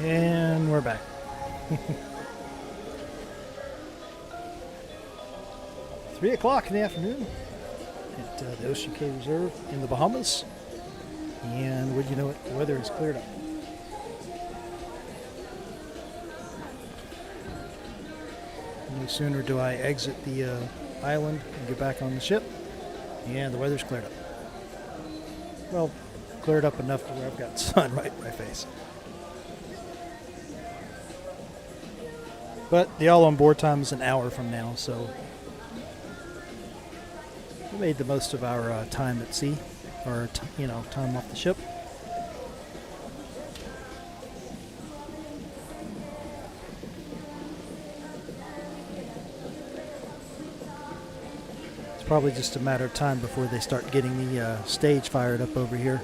And we're back. 3 o'clock in the afternoon at the Ocean Cave Reserve in the Bahamas. And would you know it, the weather has cleared up. No sooner do I exit the island and get back on the ship, and the weather's cleared up. Well, cleared up enough to where I've got sun right in my face. But the all on board time is an hour from now, so we made the most of our time at sea, or time off the ship. It's probably just a matter of time before they start getting the stage fired up over here.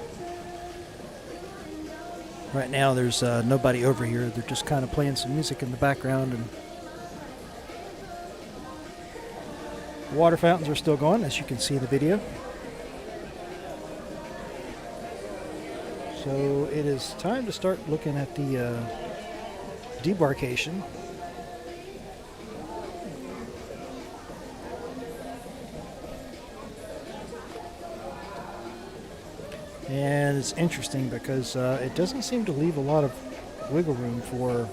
Right now there's nobody over here. They're just kind of playing some music in the background, and the water fountains are still going, as you can see in the video. So it is time to start looking at the debarkation. And it's interesting because it doesn't seem to leave a lot of wiggle room for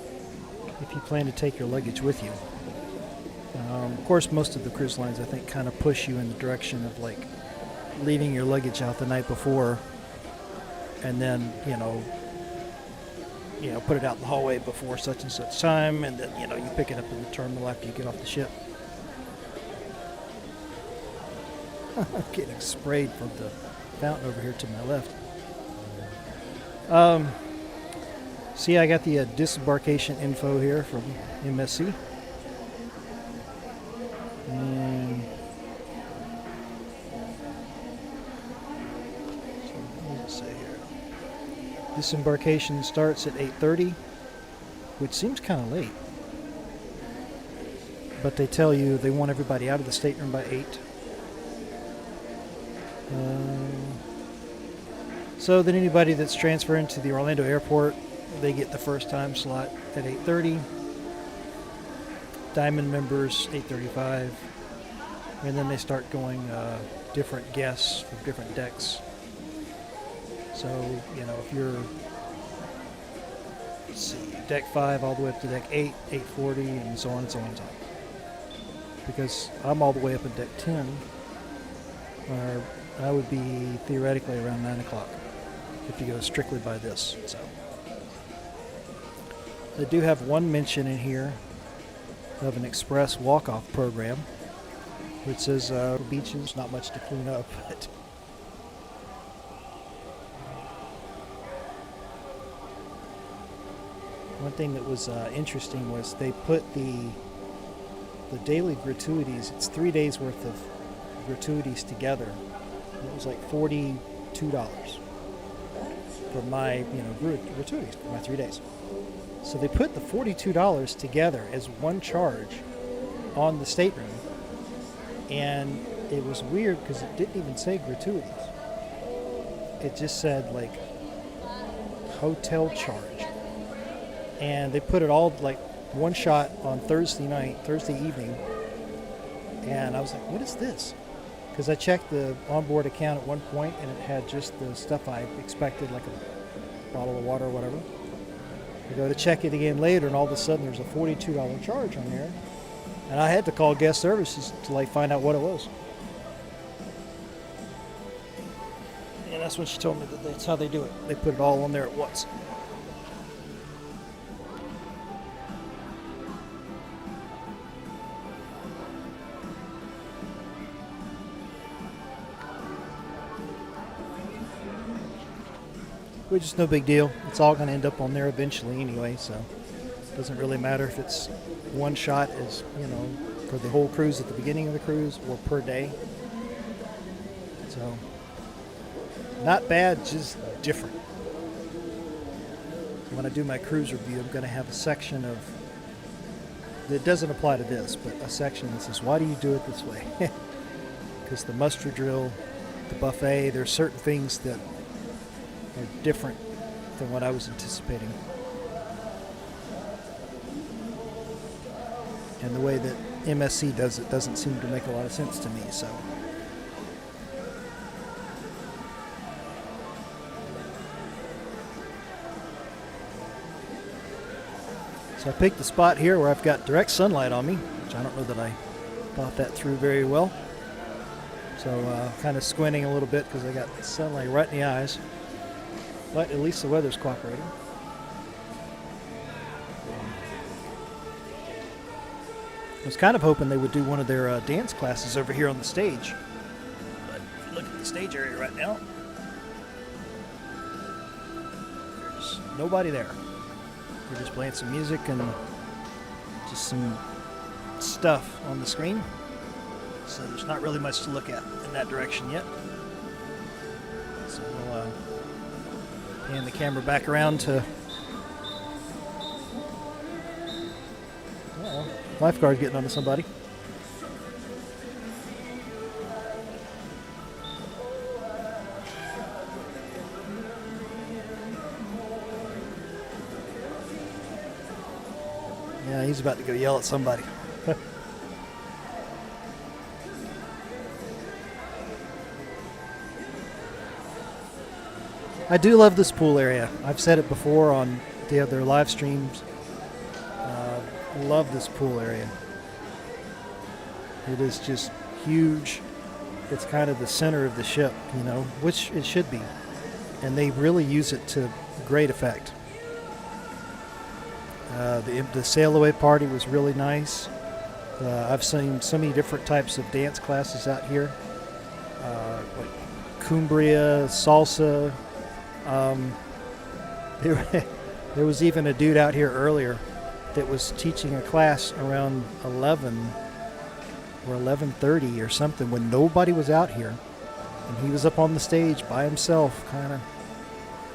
if you plan to take your luggage with you. Of course, most of the cruise lines, I think, kind of push you in the direction of like leaving your luggage out the night before, and then put it out in the hallway before such and such time, and then you pick it up in the terminal after you get off the ship. I'm getting sprayed from the fountain over here to my left. See, I got the disembarkation info here from MSC. And so what does it say here? Disembarkation starts at 8:30, which seems kind of late. But they tell you they want everybody out of the stateroom by 8. So then anybody that's transferring to the Orlando airport, they get the first time slot at 8:30. Diamond members 8:35, and then they start going different guests from different decks. So if you're, let's see, deck 5 all the way up to deck 8, 8:40, and so on and so on and so on. Because I'm all the way up at deck 10, where I would be theoretically around 9 o'clock if you go strictly by this. So they do have one mention in here of an express walk-off program, which says beaches, not much to clean up. But one thing that was interesting was they put the daily gratuities. It's 3 days worth of gratuities together. It was like $42 for my gratuities for my 3 days. So they put the $42 together as one charge on the stateroom, and it was weird because it didn't even say gratuities. It just said like hotel charge, and they put it all like one shot on Thursday evening, and I was like, what is this? Because I checked the onboard account at one point, and it had just the stuff I expected, like a bottle of water or whatever. I go to check it again later, and all of a sudden there's a $42 charge on there, and I had to call guest services to find out what it was. And that's when she told me that that's how they do it. They put it all on there at once. Which is no big deal. It's all going to end up on there eventually anyway, so it doesn't really matter if it's one shot as, for the whole cruise at the beginning of the cruise or per day. So, not bad, just different. When I do my cruise review, I'm going to have a section of, that doesn't apply to this, but a section that says, why do you do it this way? Because the muster drill, the buffet, there's certain things that are different than what I was anticipating. And the way that MSC does it doesn't seem to make a lot of sense to me. So I picked a spot here where I've got direct sunlight on me, which I don't know that I thought that through very well. So kind of squinting a little bit because I got sunlight right in the eyes. But at least the weather's cooperating. I was kind of hoping they would do one of their dance classes over here on the stage. But if you look at the stage area right now, there's nobody there. They're just playing some music and just some stuff on the screen. So there's not really much to look at in that direction yet. So we'll pan the camera back around to... lifeguard getting onto somebody. Yeah, he's about to go yell at somebody. I do love this pool area. I've said it before on the other live streams. Love this pool area. It is just huge. It's kind of the center of the ship, you know, which it should be. And they really use it to great effect. The sail away party was really nice. I've seen so many different types of dance classes out here. Like cumbia, salsa. There was even a dude out here earlier that was teaching a class around 11 or 11:30 or something when nobody was out here, and he was up on the stage by himself, kind of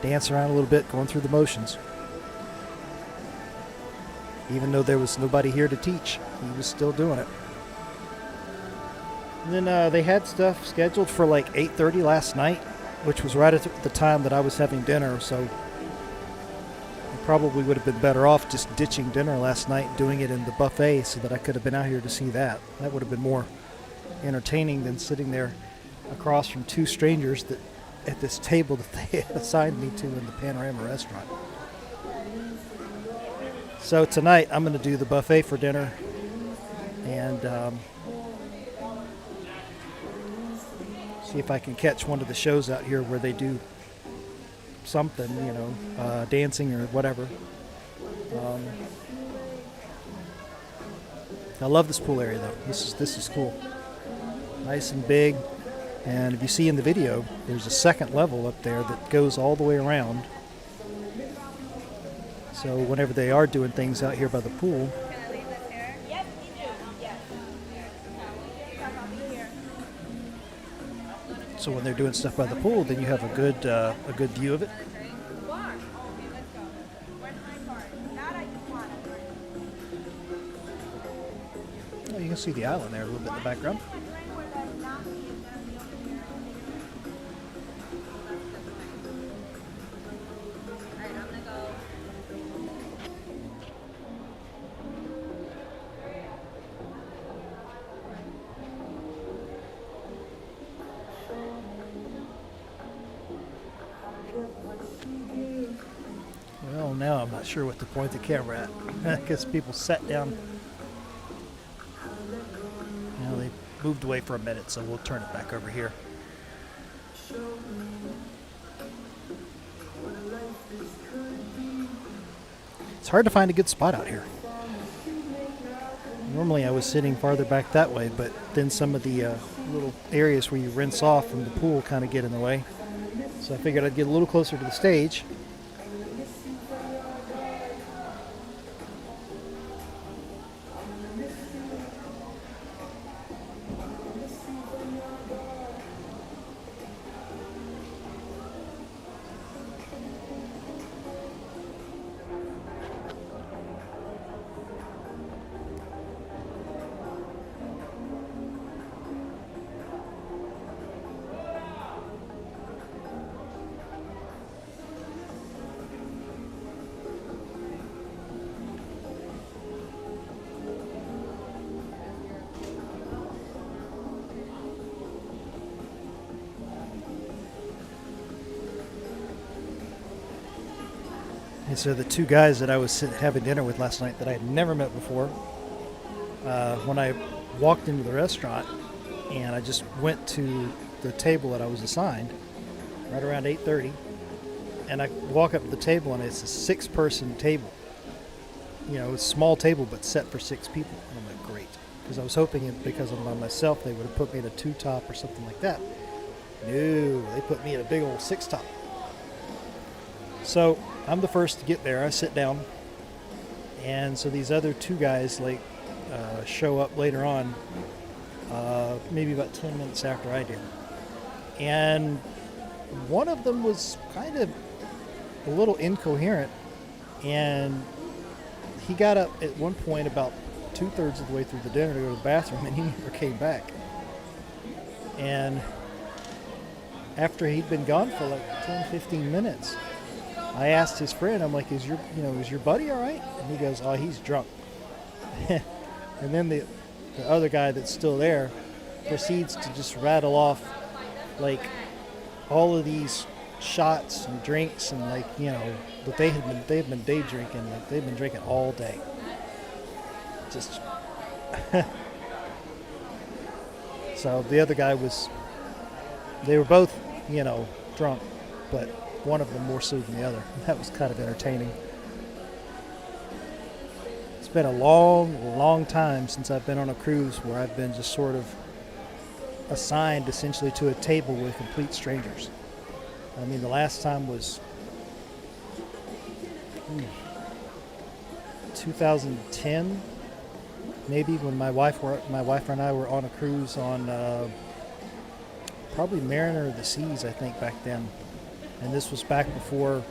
dancing around a little bit, going through the motions. Even though there was nobody here to teach, he was still doing it. And then they had stuff scheduled for like 8:30 last night, which was right at the time that I was having dinner, so probably would have been better off just ditching dinner last night and doing it in the buffet so that I could have been out here to see that. That would have been more entertaining than sitting there across from two strangers that at this table that they assigned me to in the Panorama restaurant. So tonight I'm going to do the buffet for dinner and see if I can catch one of the shows out here where they do something, you know, dancing or whatever. I love this pool area though. This is cool. Nice and big. And if you see in the video, there's a second level up there that goes all the way around. So whenever they are doing things out here by the pool, so when they're doing stuff by the pool, then you have a good view of it. Oh, you can see the island there a little bit in the background. Well, now I'm not sure what to point the camera at. I guess people sat down. Now they moved away for a minute, so we'll turn it back over here. It's hard to find a good spot out here. Normally I was sitting farther back that way, but then some of the little areas where you rinse off from the pool kind of get in the way. So I figured I'd get a little closer to the stage. And so the two guys that I was having dinner with last night that I had never met before, when I walked into the restaurant and I just went to the table that I was assigned right around 8:30, and I walk up to the table and it's a 6-person table. You know, it's a small table but set for 6 people. And I'm like, great. Because I was hoping because I'm by myself they would have put me in a 2-top or something like that. No, they put me in a big old 6-top. So I'm the first to get there. I sit down, and so these other 2 guys show up later on, maybe about 10 minutes after I did. And one of them was kind of a little incoherent, and he got up at one point about 2/3 of the way through the dinner to go to the bathroom, and he never came back. And after he'd been gone for like 10-15 minutes, I asked his friend, I'm like, is your buddy all right? And he goes, oh, he's drunk. And then the other guy that's still there proceeds to just rattle off like all of these shots and drinks, and like, you know, that they've been day drinking, like they've been drinking all day. Just so the other guy they were both, you know, drunk, but one of them more so than the other. That was kind of entertaining. It's been a long time since I've been on a cruise where I've been just sort of assigned essentially to a table with complete strangers. I mean, the last time was 2010, maybe, when my wife and I were on a cruise on probably Mariner of the Seas, I think, back then. And this was back before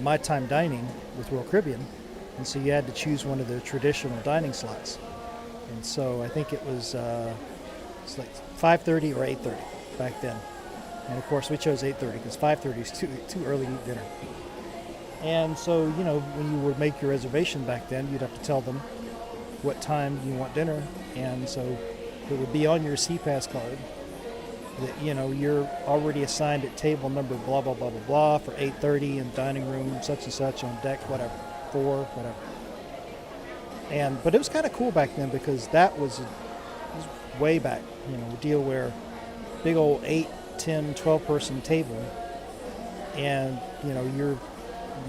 my time dining with Royal Caribbean, and so you had to choose one of the traditional dining slots. And so I think it was it's like 5:30 or 8:30 back then. And of course we chose 8:30 because 5:30 is too early to eat dinner. And so, you know, when you would make your reservation back then, you'd have to tell them what time you want dinner, and so it would be on your CPAS card that, you know, you're already assigned at table number blah blah blah blah blah for 8:30 in dining room such and such on deck whatever 4 whatever. And but it was kind of cool back then because that was way back, you know, a deal where big old 8, 10, 12-person table, and, you know,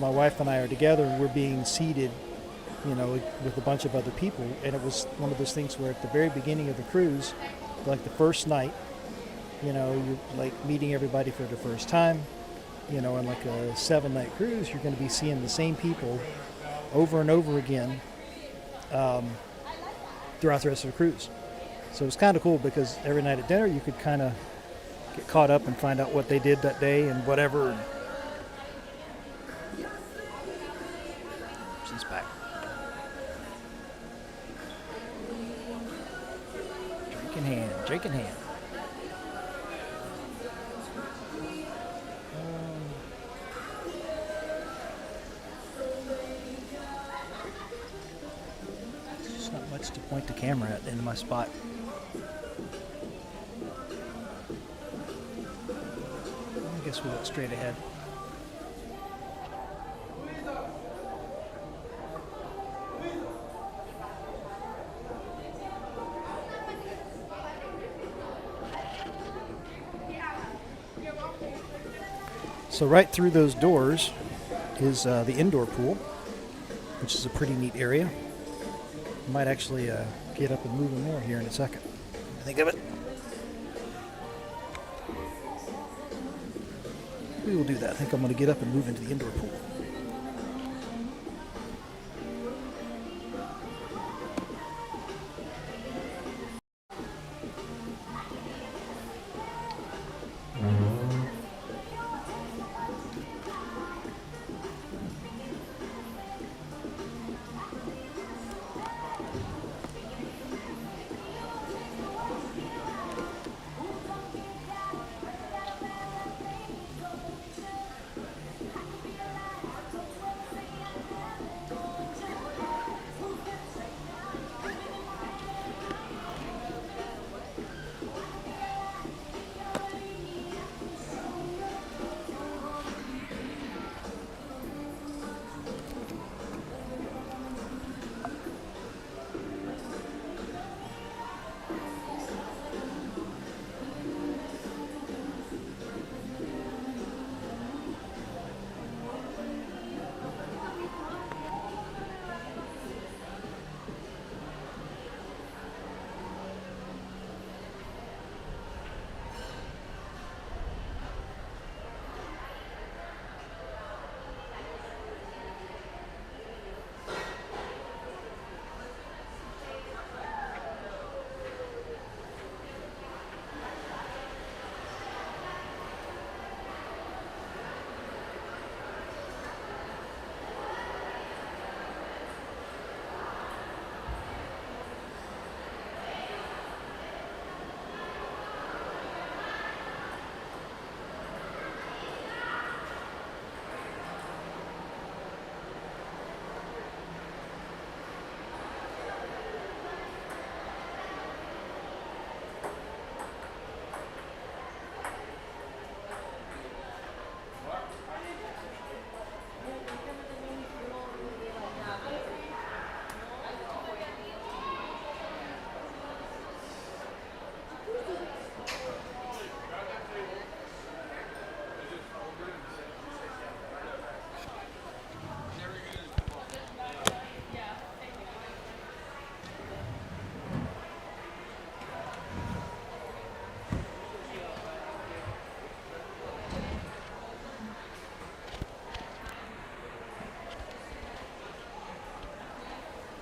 my wife and I are together and we're being seated, you know, with a bunch of other people. And it was one of those things where at the very beginning of the cruise, like the first night, you know, you're like meeting everybody for the first time, you know, and like a 7-night cruise, you're going to be seeing the same people over and over again throughout the rest of the cruise. So it was kind of cool because every night at dinner you could kind of get caught up and find out what they did that day and whatever. She's back. Drink in hand. There's just not much to point the camera at in my spot. I guess we look straight ahead. So right through those doors is the indoor pool, which is a pretty neat area. Might actually get up and move in there here in a second. Think of it. We will do that. I think I'm going to get up and move into the indoor pool.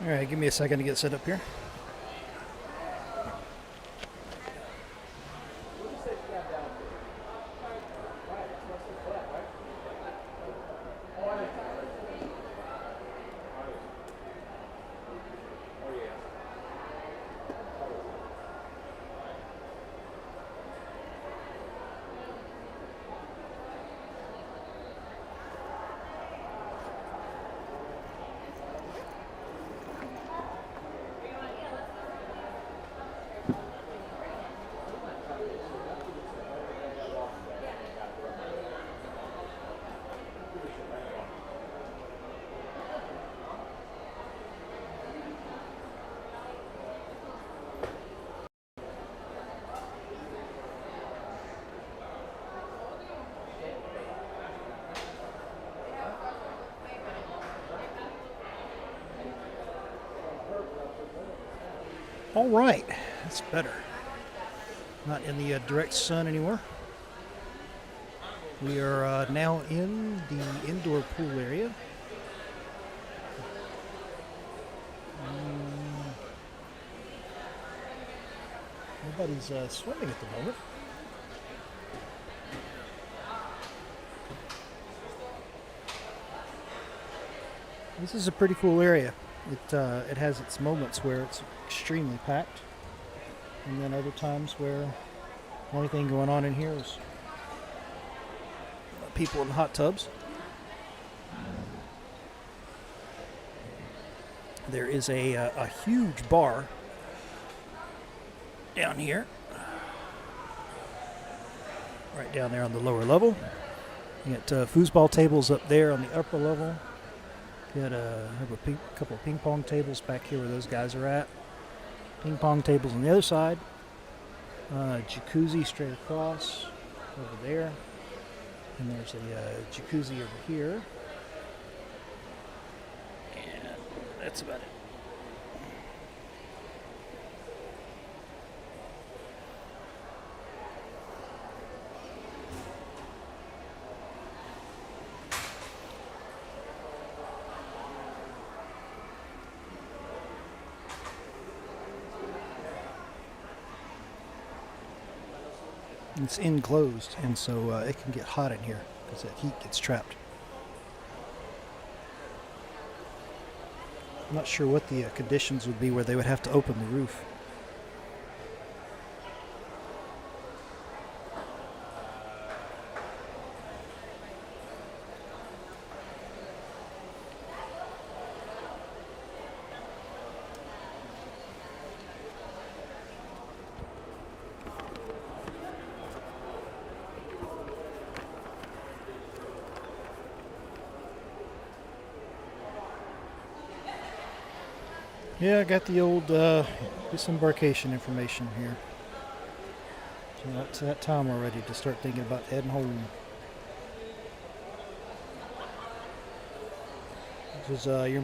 All right, give me a second to get set up here. All right, that's better. Not in the direct sun anymore. We are now in the indoor pool area. Nobody's swimming at the moment. This is a pretty cool area. It has its moments where it's extremely packed, and then other times where the only thing going on in here is people in hot tubs. There is a huge bar down here, right down there on the lower level. You got foosball tables up there on the upper level. You got have a couple of ping pong tables back here where those guys are at. Ping pong tables on the other side. Jacuzzi straight across over there. And there's a jacuzzi over here. And that's about it. It's enclosed, and so it can get hot in here because that heat gets trapped. I'm not sure what the conditions would be where they would have to open the roof. Yeah, I got the old disembarkation information here. So it's that time already to start thinking about heading home. This is, your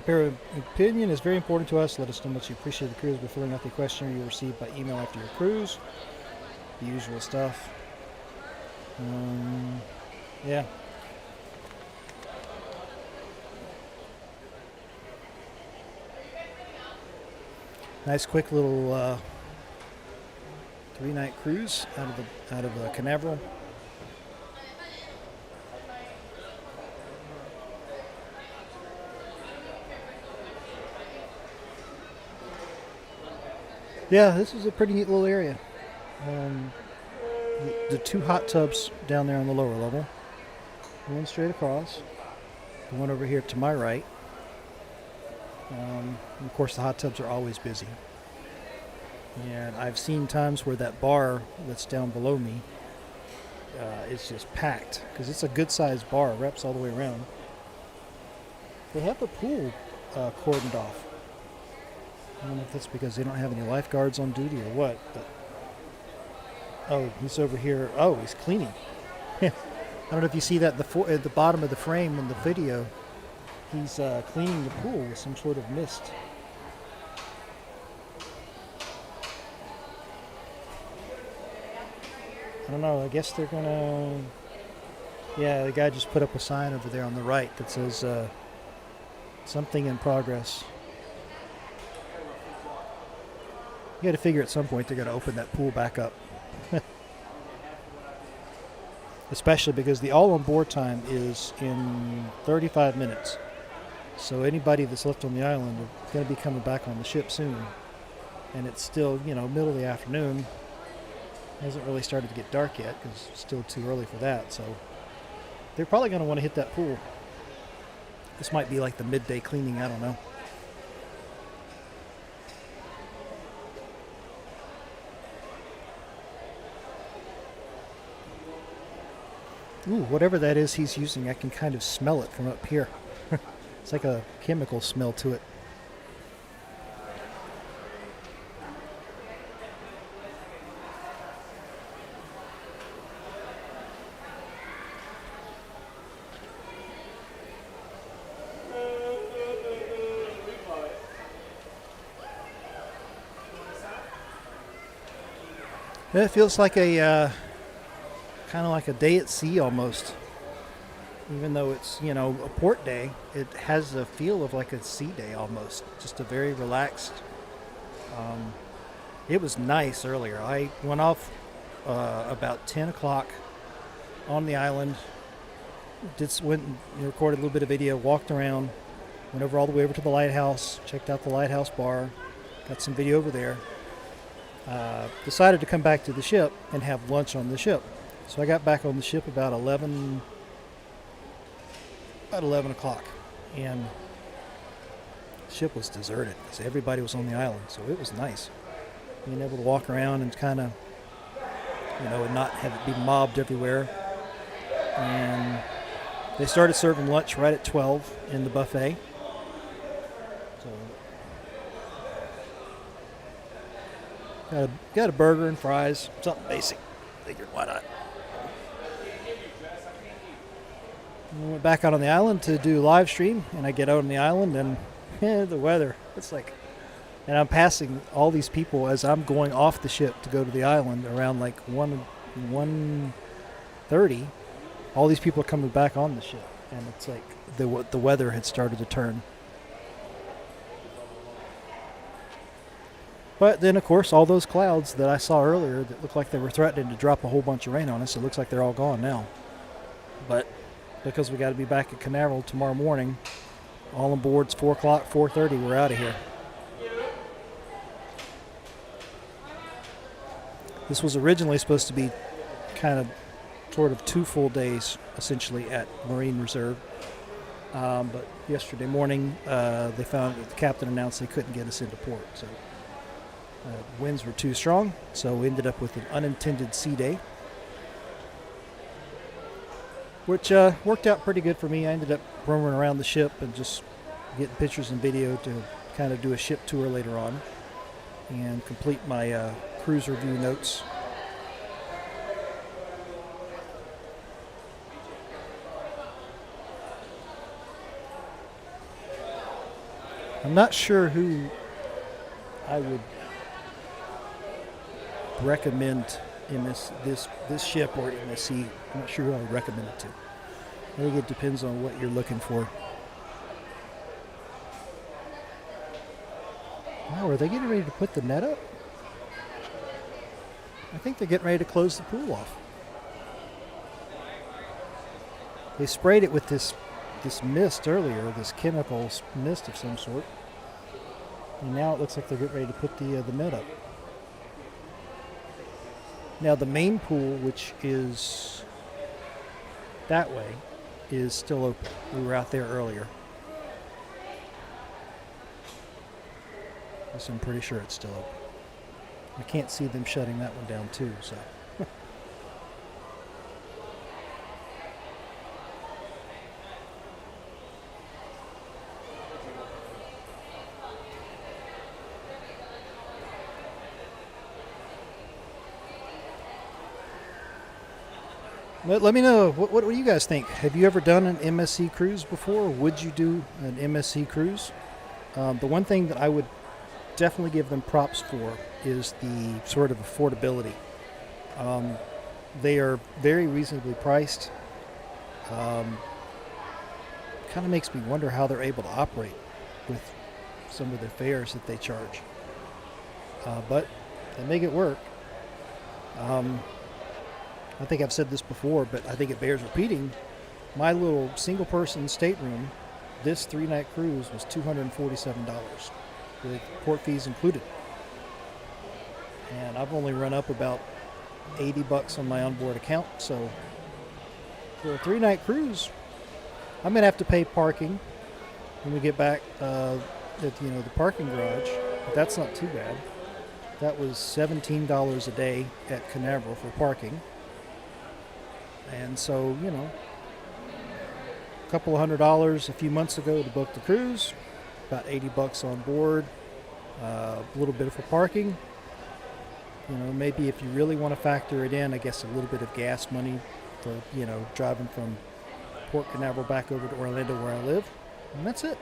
opinion is very important to us. Let us know how much you appreciate the cruise by filling out the questionnaire you'll receive by email after your cruise. The usual stuff. Yeah. Nice quick little 3-night cruise out of Canaveral. Yeah, this is a pretty neat little area. The two hot tubs down there on the lower level, one straight across, the one over here to my right. And of course, the hot tubs are always busy. And I've seen times where that bar that's down below me is just packed because it's a good-sized bar, wraps all the way around. They have the pool cordoned off. I don't know if that's because they don't have any lifeguards on duty or what. But oh, he's over here. Oh, he's cleaning. I don't know if you see that at the bottom of the frame in the video. He's cleaning the pool with some sort of mist. I don't know. I guess they're gonna. Yeah, the guy just put up a sign over there on the right that says something in progress. You got to figure at some point they're going to open that pool back up. Especially because the all-on-board time is in 35 minutes. So anybody that's left on the island are going to be coming back on the ship soon. And it's still, middle of the afternoon. It hasn't really started to get dark yet because it's still too early for that. So they're probably going to want to hit that pool. This might be like the midday cleaning, I don't know. Ooh, whatever that is he's using, I can kind of smell it from up here. It's like a chemical smell to it. It feels like a kind of like a day at sea almost. Even though it's, a port day, it has a feel of like a sea day almost. Just a very relaxed. It was nice earlier. I went off about 10 o'clock on the island. Went and recorded a little bit of video, walked around, went all the way over to the lighthouse, checked out the lighthouse bar, got some video over there. Decided to come back to the ship and have lunch on the ship. So I got back on the ship about 11 o'clock, and the ship was deserted because everybody was on the island. So it was nice being able to walk around and kind of, and not have it be mobbed everywhere. And they started serving lunch right at 12 in the buffet. So got a burger and fries, something basic. Figured why not. We went back out on the island to do live stream, and I get out on the island, and the weather. It's like, and I'm passing all these people as I'm going off the ship to go to the island around like 1:30. All these people are coming back on the ship, and it's like the weather had started to turn. But then, of course, all those clouds that I saw earlier that looked like they were threatening to drop a whole bunch of rain on us, it looks like they're all gone now. But because we got to be back at Canaveral tomorrow morning, all on board's 4 o'clock, 4:30, we're out of here. This was originally supposed to be kind of sort of 2 full days, essentially, at Marine Reserve. But yesterday morning, they found that the captain announced they couldn't get us into port. So winds were too strong, so we ended up with an unintended sea day, which worked out pretty good for me. I ended up roaming around the ship and just getting pictures and video to kind of do a ship tour later on and complete my cruise review notes. I'm not sure who I would recommend in this ship or MSC. I'm not sure who I would recommend it to. I think it depends on what you're looking for. Wow, are they getting ready to put the net up? I think they're getting ready to close the pool off. They sprayed it with this mist earlier, this chemical mist of some sort. And now it looks like they're getting ready to put the net up. Now the main pool, which is that way, is still open. We were out there earlier. So I'm pretty sure it's still open. I can't see them shutting that one down too, so. Let me know, what do you guys think? Have you ever done an MSC cruise before? Would you do an MSC cruise? The one thing that I would definitely give them props for is the sort of affordability. They are very reasonably priced. Kind of makes me wonder how they're able to operate with some of the fares that they charge. but they make it work. I think I've said this before, but I think it bears repeating. My little single-person stateroom, this 3-night cruise was $247 with port fees included. And I've only run up about $80 on my onboard account. So for a 3-night cruise, I'm gonna have to pay parking when we get back at the parking garage. But that's not too bad. That was $17 a day at Canaveral for parking. And so, a couple of $100 a few months ago to book the cruise, about $80 on board, a little bit for parking. Maybe if you really want to factor it in, I guess a little bit of gas money for, driving from Port Canaveral back over to Orlando where I live. And that's it.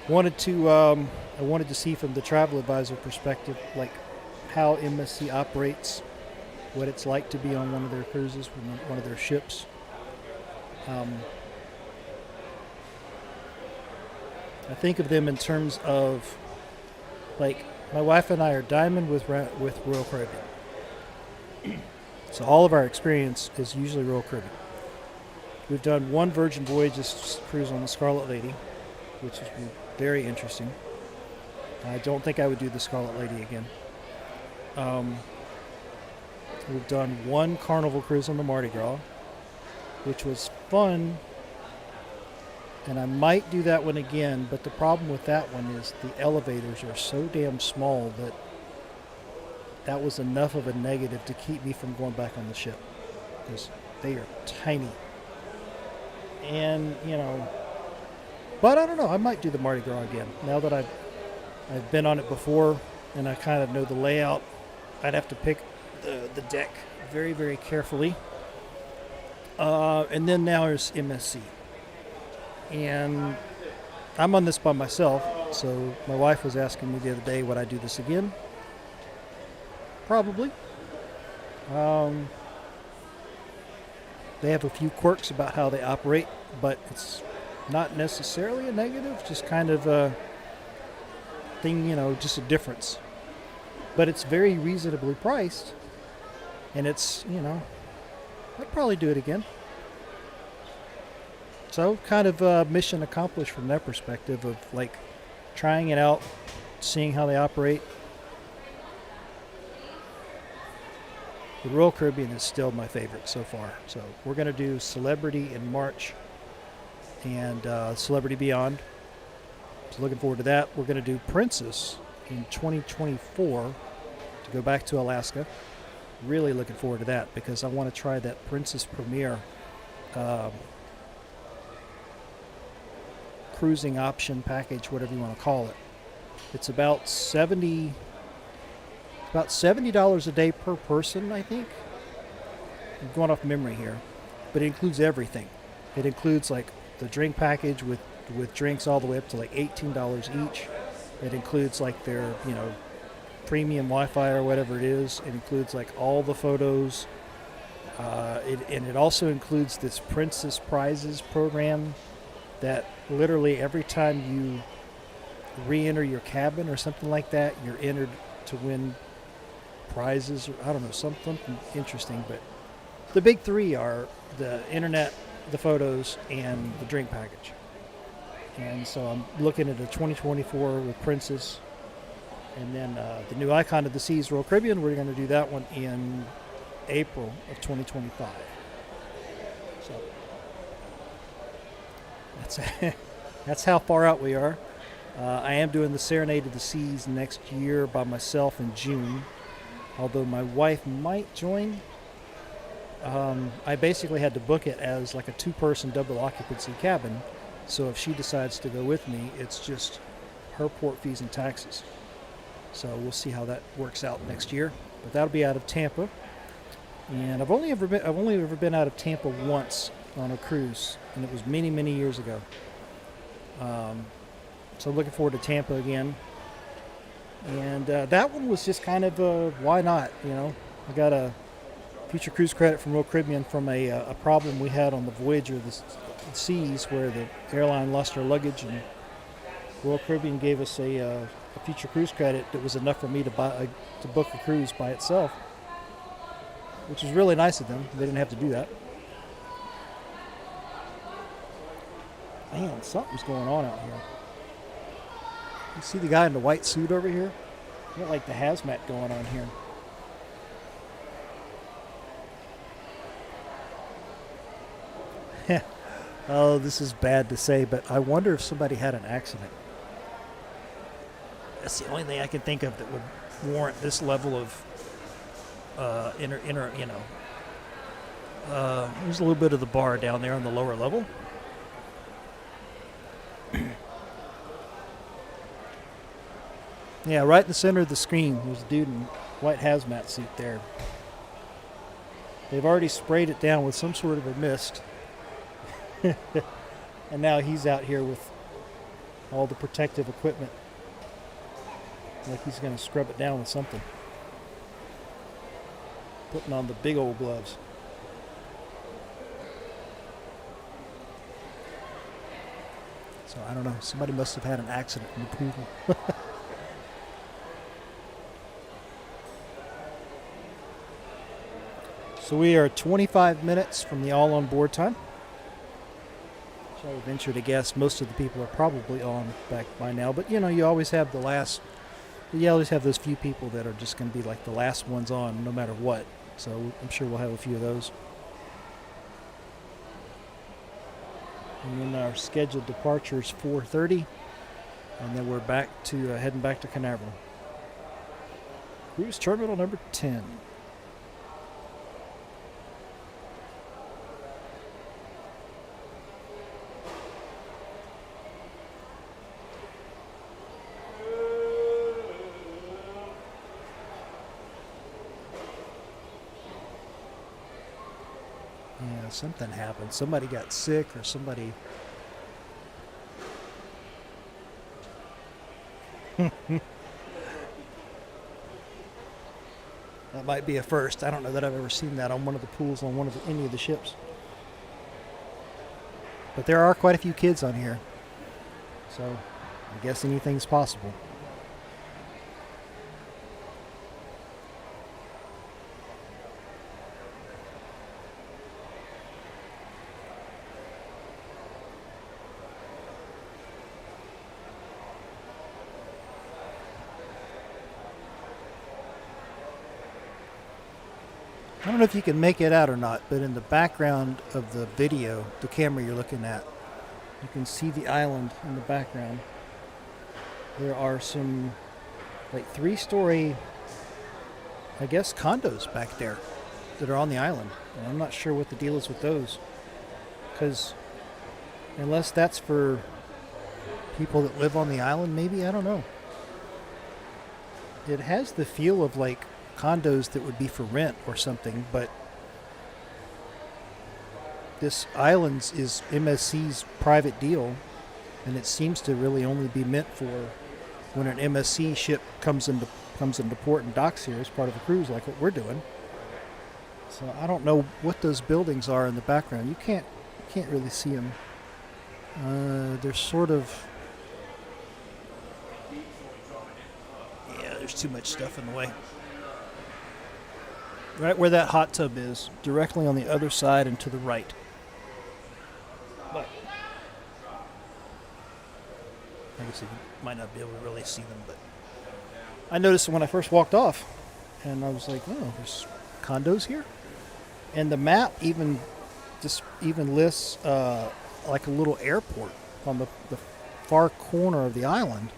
I wanted to see from the travel advisor perspective, like how MSC operates, what it's like to be on one of their cruises, one of their ships. I think of them in terms of, like, my wife and I are diamond with Royal Caribbean. So all of our experience is usually Royal Caribbean. We've done one Virgin Voyages cruise on the Scarlet Lady, which has been very interesting. I don't think I would do the Scarlet Lady again. We've done one Carnival cruise on the Mardi Gras, which was fun, and I might do that one again, but the problem with that one is the elevators are so damn small that was enough of a negative to keep me from going back on the ship, because they are tiny. And, but I don't know, I might do the Mardi Gras again. Now that I've been on it before and I kind of know the layout, I'd have to pick the deck very, very carefully. And then now there's MSC. And I'm on this by myself, so my wife was asking me the other day, would I do this again? Probably. They have a few quirks about how they operate, but it's not necessarily a negative, just kind of a thing, just a difference. But it's very reasonably priced, and it's, I'd probably do it again. So kind of mission accomplished from that perspective of, like, trying it out, seeing how they operate. The Royal Caribbean is still my favorite so far. So we're going to do Celebrity in March and Celebrity Beyond. So looking forward to that. We're going to do Princess in 2024 to go back to Alaska. Really looking forward to that because I want to try that Princess Premier cruising option package, whatever you want to call it. It's about $70 a day per person, I think. I'm going off memory here, but it includes everything. It includes, like, the drink package with drinks all the way up to like $18 each. It includes, like, their premium Wi-Fi or whatever it is. It includes, like, all the photos. And it also includes this Princess Prizes program that literally every time you re-enter your cabin or something like that, you're entered to win prizes, or I don't know, something interesting. But the big three are the internet, the photos, and the drink package. And so I'm looking at a 2024 with Princess, and then the new Icon of the Seas Royal Caribbean. We're going to do that one in April of 2025. So that's how far out we are. I am doing the Serenade of the Seas next year by myself in June, although my wife might join. I basically had to book it as like a 2-person double occupancy cabin, so if she decides to go with me, it's just her port fees and taxes. So we'll see how that works out next year. But that'll be out of Tampa, and I've only ever been out of Tampa once on a cruise, and it was many, many years ago. So looking forward to Tampa again. And that one was just kind of why not, I got a future cruise credit from Royal Caribbean from a problem we had on the Voyager of the Seas, where the airline lost our luggage, and Royal Caribbean gave us a future cruise credit that was enough for me to book a cruise by itself, which was really nice of them. They didn't have to do that. Man, something's going on out here. You see the guy in the white suit over here? Got like the hazmat going on here. Oh, this is bad to say, but I wonder if somebody had an accident. That's the only thing I can think of that would warrant this level of there's a little bit of the bar down there on the lower level. Yeah, right in the center of the screen, there's a dude in a white hazmat suit there. They've already sprayed it down with some sort of a mist. And now he's out here with all the protective equipment. Like he's going to scrub it down with something. Putting on the big old gloves. So I don't know. Somebody must have had an accident in the pool. So we are 25 minutes from the all on board time. So I would venture to guess most of the people are probably on back by now. But, you always have you always have those few people that are just going to be like the last ones on no matter what. So I'm sure we'll have a few of those. And then our scheduled departure is 4:30. And then we're heading back to Canaveral. Cruise terminal number 10. Yeah, something happened. Somebody got sick or somebody... That might be a first. I don't know that I've ever seen that on one of the pools on any of the ships. But there are quite a few kids on here. So I guess anything's possible. I don't know if you can make it out or not, but in the background of the video, the camera you're looking at, you can see the island in the background. There are some like 3-story, I guess, condos back there that are on the island. And I'm not sure what the deal is with those. Because unless that's for people that live on the island, maybe, I don't know. It has the feel of like condos that would be for rent or something, but this island is MSC's private deal, and it seems to really only be meant for when an MSC ship comes into port and docks here as part of a cruise like what we're doing. So I don't know what those buildings are in the background. You can't really see them. They're sort of... Yeah, there's too much stuff in the way. Right where that hot tub is, directly on the other side and to the right. But I guess you might not be able to really see them, but I noticed when I first walked off, and I was like, oh, there's condos here? And the map even lists like a little airport on the far corner of the island.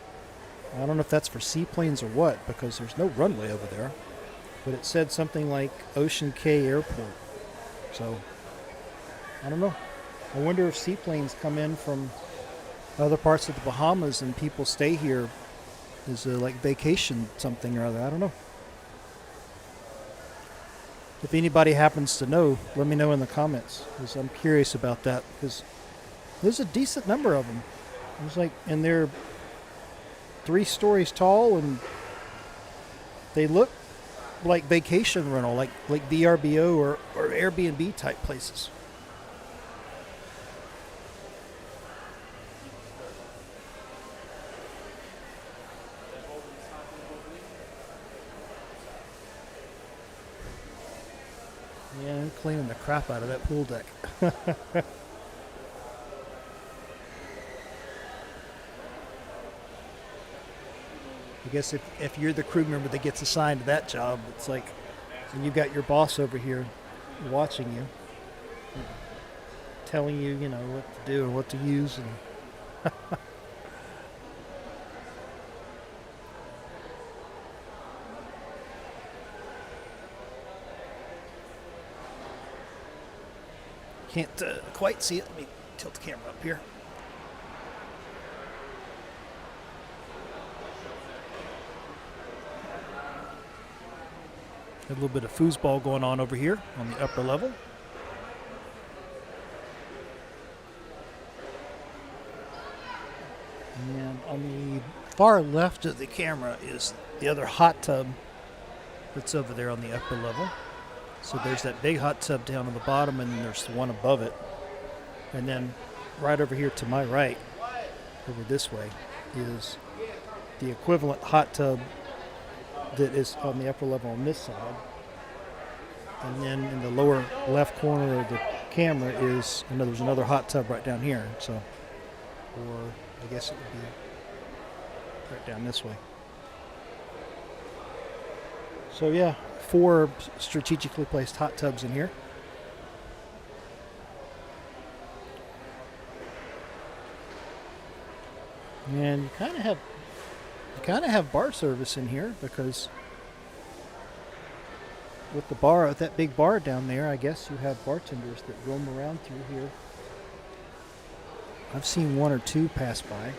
I don't know if that's for seaplanes or what, because there's no runway over there. But it said something like Ocean Cay Airport. So, I don't know. I wonder if seaplanes come in from other parts of the Bahamas and people stay here as a like vacation something or other. I don't know. If anybody happens to know, let me know in the comments, because I'm curious about that, because there's a decent number of them. It's like, and they're 3 stories tall, and they look like vacation rental, like VRBO or Airbnb type places. cleaning the crap out of that pool deck. I guess if you're the crew member that gets assigned to that job, it's like, and you've got your boss over here watching you, telling you, you know, what to do and what to use. And can't quite see it. Let me tilt the camera up here. A little bit of foosball going on over here on the upper level. And on the far left of the camera is the other hot tub that's over there on the upper level. So there's that big hot tub down on the bottom, and then there's the one above it. And then right over here to my right, over this way, is the equivalent hot tub that is on the upper level on this side. And then in the lower left corner of the camera is there's another hot tub right down here. So, or I guess it would be right down this way. So yeah, 4 strategically placed hot tubs in here. And you kind of have bar service in here, because with the bar, with that big bar down there, I guess you have bartenders that roam around through here. I've seen 1 or 2 pass by.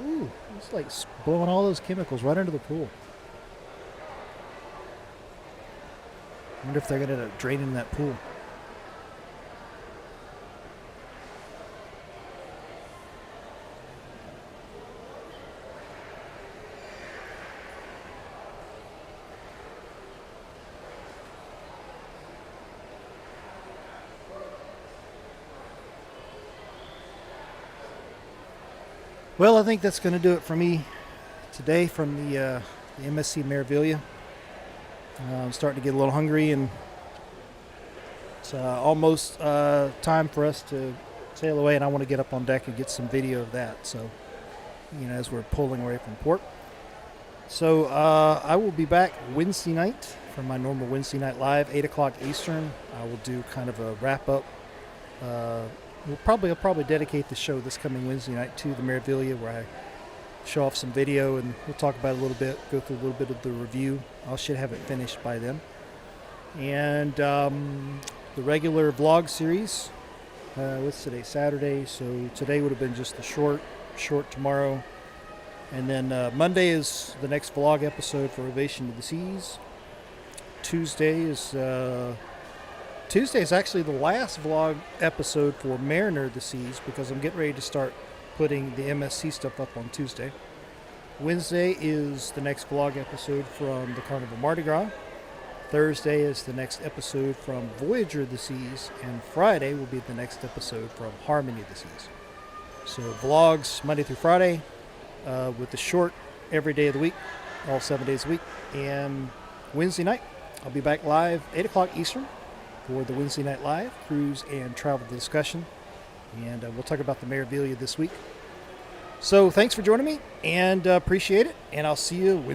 Ooh, it's like blowing all those chemicals right into the pool. I wonder if they're going to end up draining that pool. Well, I think that's going to do it for me today from the MSC Meraviglia. I'm starting to get a little hungry, and it's almost time for us to sail away, and I want to get up on deck and get some video of that. So, you know, as we're pulling away from port. So I will be back Wednesday night for my normal Wednesday night live, 8 o'clock Eastern. I will do kind of a wrap up. I'll probably dedicate the show this coming Wednesday night to the Meraviglia, where I show off some video, and we'll talk about it a little bit, go through a little bit of the review. I should have it finished by then. And the regular vlog series, what's today, Saturday, so today would have been just the short tomorrow. And then Monday is the next vlog episode for Ovation to the Seas. Tuesday is actually the last vlog episode for Mariner of the Seas, because I'm getting ready to start putting the MSC stuff up on Tuesday. Wednesday is the next vlog episode from the Carnival Mardi Gras. Thursday is the next episode from Voyager of the Seas, and Friday will be the next episode from Harmony of the Seas. So vlogs Monday through Friday, with the short every day of the week, all 7 days a week. And Wednesday night, I'll be back live 8 o'clock Eastern for the Wednesday Night Live cruise and travel discussion. And we'll talk about the Meraviglia this week. So thanks for joining me, and appreciate it. And I'll see you Wednesday.